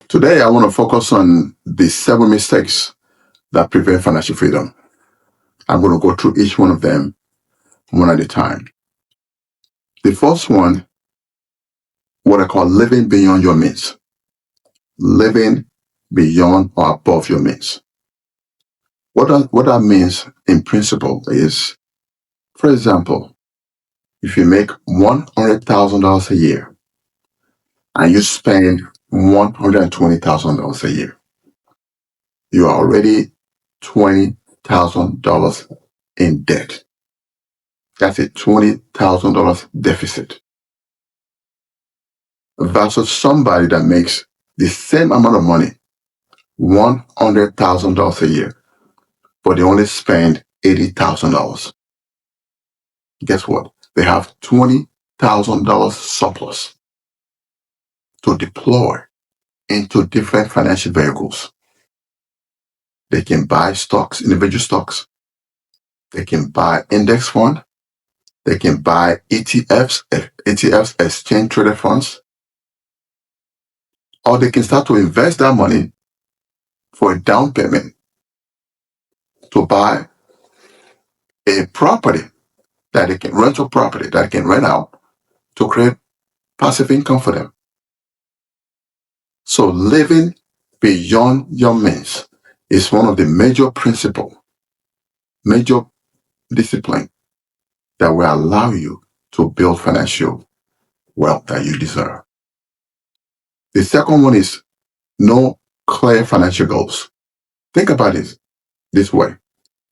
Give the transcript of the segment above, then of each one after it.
Today, I want to focus on the 7 mistakes that prevent financial freedom. I'm going to go through each one of them one at a time. The first one, what I call living beyond your means. Living beyond or above your means. What that means in principle is, for example, if you make $100,000 a year and you spend $120,000 a year, you are already $20,000 in debt. That's a $20,000 deficit versus somebody that makes the same amount of money, $100,000 a year, but they only spend $80,000. Guess what? They have $20,000 surplus to deploy into different financial vehicles. They can buy stocks, individual stocks. They can buy index fund. They can buy ETFs, exchange traded funds. Or they can start to invest that money for a down payment to buy a property that they can rental property that they can rent out to create passive income for them. So living beyond your means is one of the major major discipline that will allow you to build financial wealth that you deserve. The second one is no clear financial goals. Think about it this way.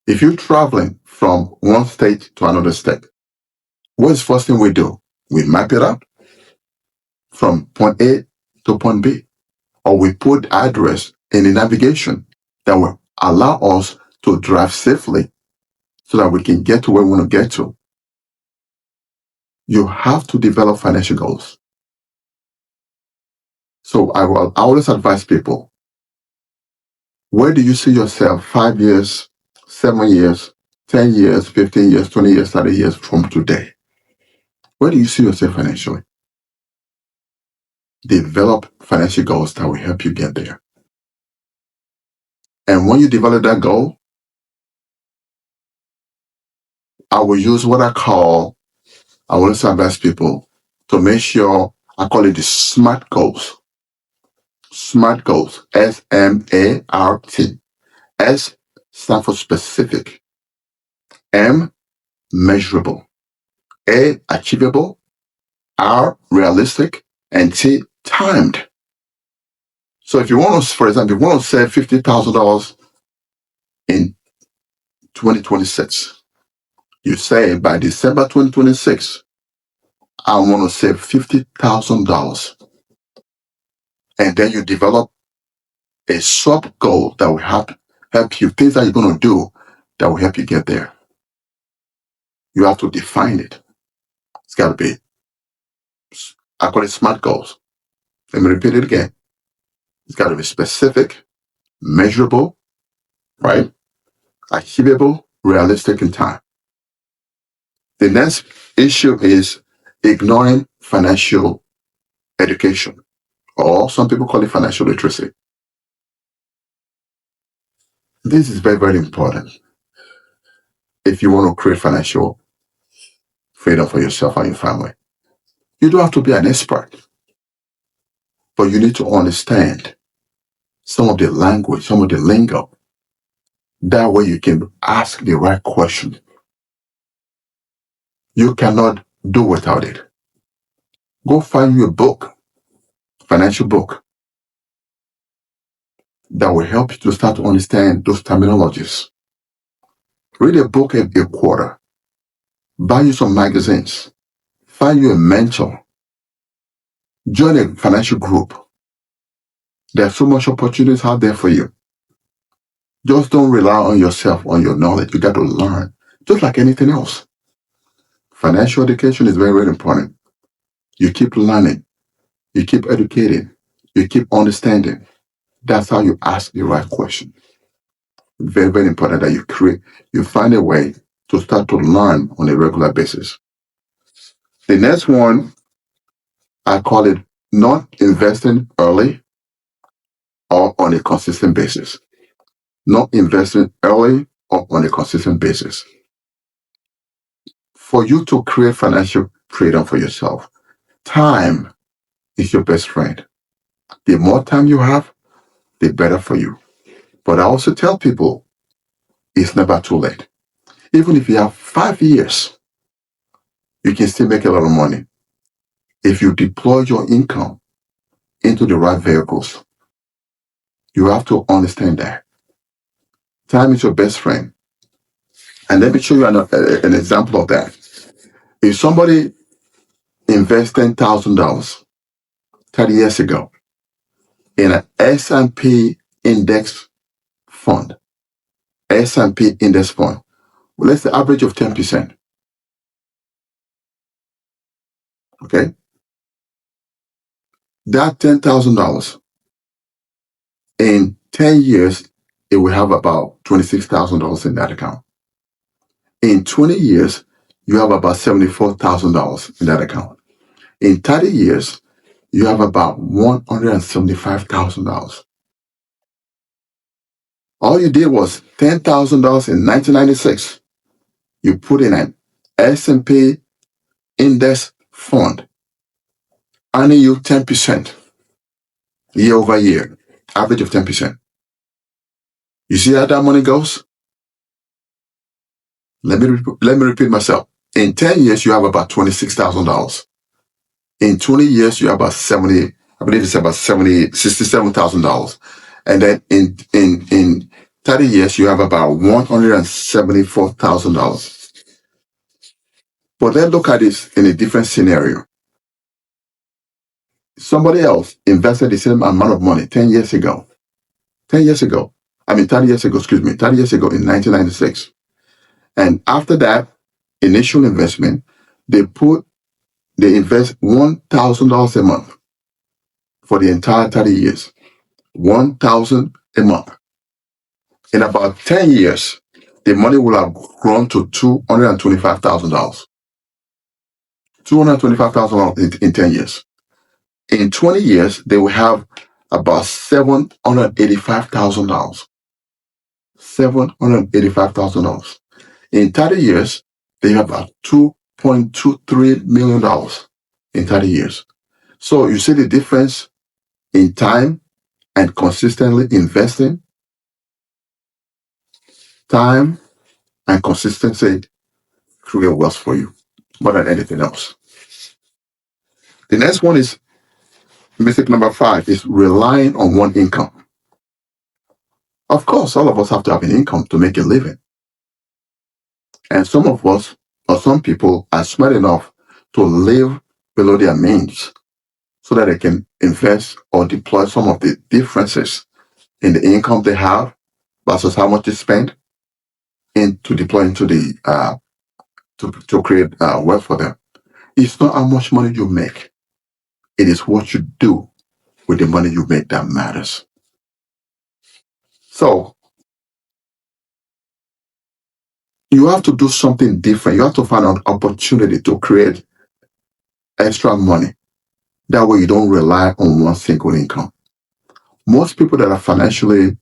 If you're traveling from one state to another state, what's the first thing we do? We map it out from point A to point B, or we put address in the navigation that will allow us to drive safely so that we can get to where we want to get to. You have to develop financial goals. So I will always advise people, where do you see yourself 5 years, 7 years, 10 years, 15 years, 20 years, 30 years from today? Where do you see yourself financially? Develop financial goals that will help you get there. And when you develop that goal, I will use what I will also advise people to make sure, I call it the SMART goals. SMART goals, SMART. S stands for specific. M, measurable. A, achievable. R, realistic. And T, timed. So if you want to, for example, if you want to save $50,000 in 2026, you say by December 2026, I want to save $50,000. And then you develop a sub goal that will help you, things that you're going to do that will help you get there. You have to define it. It's got to be, I call it SMART goals. Let me repeat it again. It's got to be specific, measurable, right? Achievable, realistic in time. The next issue is ignoring financial education, or some people call it financial literacy. This is very, very important if you want to create financial freedom for yourself and your family. You don't have to be an expert, but you need to understand some of the language, some of the lingo. That way you can ask the right question. You cannot do without it. Go find you a book, financial book, that will help you to start to understand those terminologies. Read a book a quarter. Buy you some magazines. Find you a mentor. Join a financial group. There's so much opportunities out there for you. Just don't rely on yourself, on your knowledge. You got to learn, just like anything else. Financial education is very, very important. You keep learning. You keep educating. You keep understanding. That's how you ask the right question. Very, very important that you find a way to start to learn on a regular basis. The next one, I call it not investing early or on a consistent basis. Not investing early or on a consistent basis. For you to create financial freedom for yourself, time is your best friend. The more time you have, the better for you. But I also tell people it's never too late. Even if you have 5 years, you can still make a lot of money if you deploy your income into the right vehicles. You have to understand that time is your best friend. And let me show you an example of that. If somebody invests $10,000 30 years ago in an S&P index fund, S&P index fund, well, let's say average of 10%. Okay, that $10,000 in 10 years, it will have about $26,000 in that account. In 20 years, you have about $74,000 in that account. In 30 years, you have about $175,000. All you did was $10,000 in 1996. You put in an S&P index fund, earning you 10% year over year, average of 10%. You see how that money goes? Let me repeat myself. In 10 years, you have about $26,000. In 20 years, you have about I believe it's about $67,000. And then in 30 years, you have about $174,000. But then look at this in a different scenario. Somebody else invested the same amount of money 10 years ago. 30 years ago, in 1996. And after that initial investment, they invest $1,000 a month for the entire 30 years. $1,000 a month. In about 10 years, the money will have grown to $225,000. $225,000 in 10 years. In 20 years, they will have about $785,000. $785,000. In 30 years, they have about $2.23 million in 30 years. So you see the difference in time and consistently investing. Time and consistency create wealth for you more than anything else. The next one is mistake number 5 is relying on one income. Of course, all of us have to have an income to make a living. And some of us, or some people, are smart enough to live below their means so that they can invest or deploy some of the differences in the income they have versus how much they spend to deploy into the to create wealth for them. It's not how much money you make. It is what you do with the money you make that matters. So you have to do something different. You have to find an opportunity to create extra money. That way you don't rely on one single income. Most people that are financially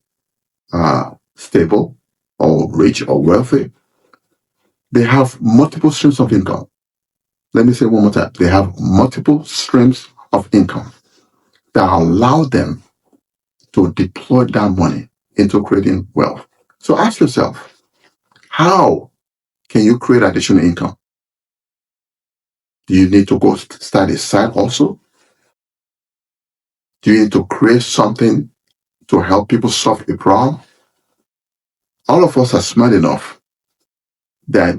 stable or rich or wealthy, they have multiple streams of income. Let me say one more time. They have multiple streams of income that allow them to deploy that money into creating wealth. So ask yourself, how can you create additional income? Do you need to go start a site also? Do you need to create something to help people solve a problem? All of us are smart enough that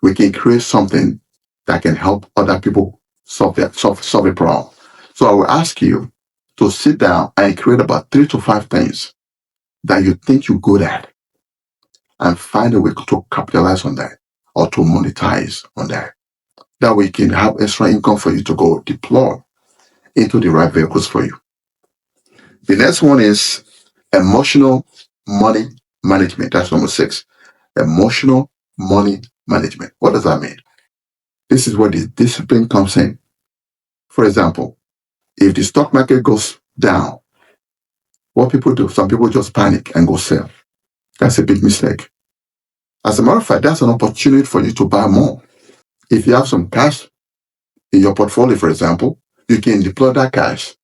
we can create something that can help other people solve a problem. So I will ask you to sit down and create about 3 to 5 things that you think you're good at and find a way to capitalize on that or to monetize on that. That way you can have extra income for you to go deploy into the right vehicles for you. The next one is emotional money management. That's number 6. Emotional money management. What does that mean? This is where the discipline comes in. For example, if the stock market goes down, What people do, some people just panic and go sell. That's a big mistake. As a matter of fact, that's an opportunity for you to buy more. If you have some cash in your portfolio, for example, you can deploy that cash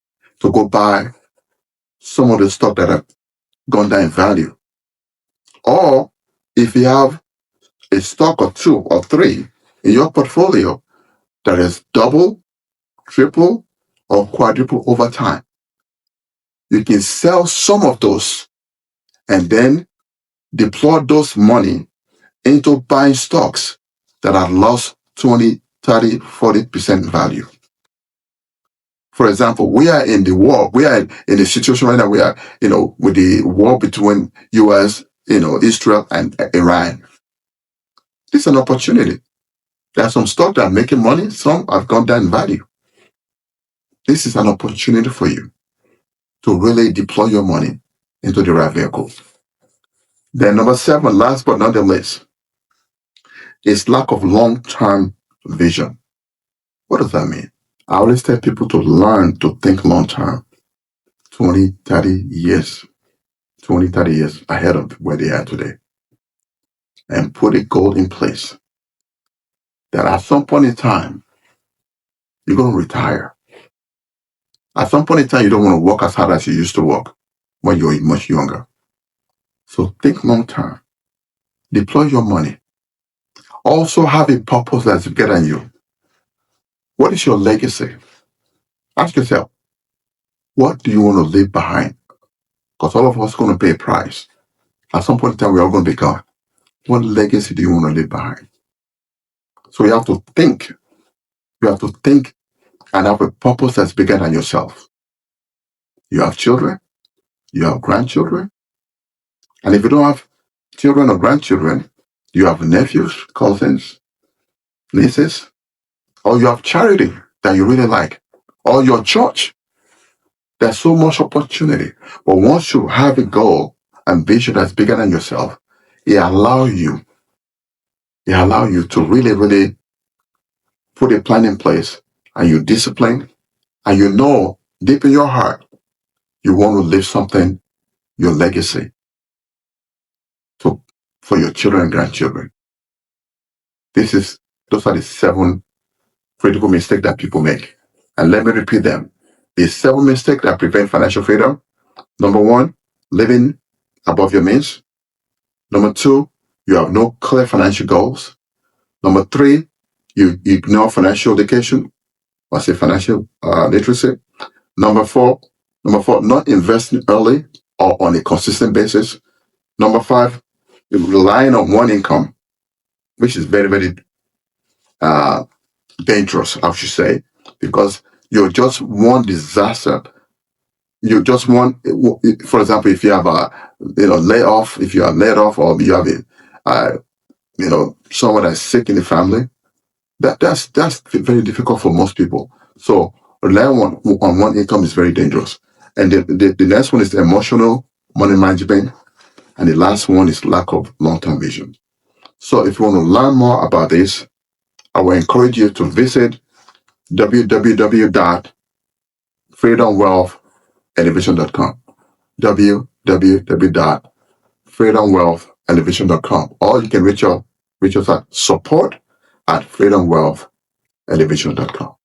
to go buy some of the stock that have gone down in value. Or if you have a stock or two or three in your portfolio that is double, triple, or quadruple over time, you can sell some of those and then deploy those money into buying stocks that have lost 20, 30, 40% value. For example, we are in the war. We are in a situation right now. We are, with the war between U.S., Israel and Iran. This is an opportunity. There are some stocks that are making money. Some have gone down in value. This is an opportunity for you to really deploy your money into the right vehicles. Then number 7, last but not the least, is lack of long-term vision. What does that mean? I always tell people to learn to think long-term, 20, 30 years ahead of where they are today, and put a goal in place that at some point in time, you're going to retire. At some point in time, you don't want to work as hard as you used to work when you were much younger. So think long-term. Deploy your money. Also have a purpose that's bigger than you. What is your legacy? Ask yourself, what do you want to leave behind? Because all of us are going to pay a price. At some point in time, we're all going to be gone. What legacy do you want to leave behind? So you have to think. You have to think and have a purpose that's bigger than yourself. You have children. You have grandchildren. And if you don't have children or grandchildren, you have nephews, cousins, nieces, or you have charity that you really like, or your church. There's so much opportunity. But once you have a goal and vision that's bigger than yourself, it allows you to really, really put a plan in place, and you discipline, and you know deep in your heart you want to leave something, your legacy, for your children and grandchildren. Those are the 7 critical mistakes that people make. And let me repeat them. The 7 mistakes that prevent financial freedom. Number 1, living above your means. Number 2, you have no clear financial goals. Number 3, you ignore financial education, or say financial literacy. Number 4, not investing early or on a consistent basis. Number 5, you're relying on one income, which is very, very dangerous, I should say, because you're just one disaster. You just want, for example, if you have a layoff, if you are laid off, or you have someone that's sick in the family, that's very difficult for most people. So relying on one income is very dangerous. And the next one is the emotional money management, and the last one is lack of long-term vision. So if you want to learn more about this, I will encourage you to visit www.freedomwealthelevation.com, www.freedomwealthelevation.com, or you can reach us at support@freedomwealthelevation.com.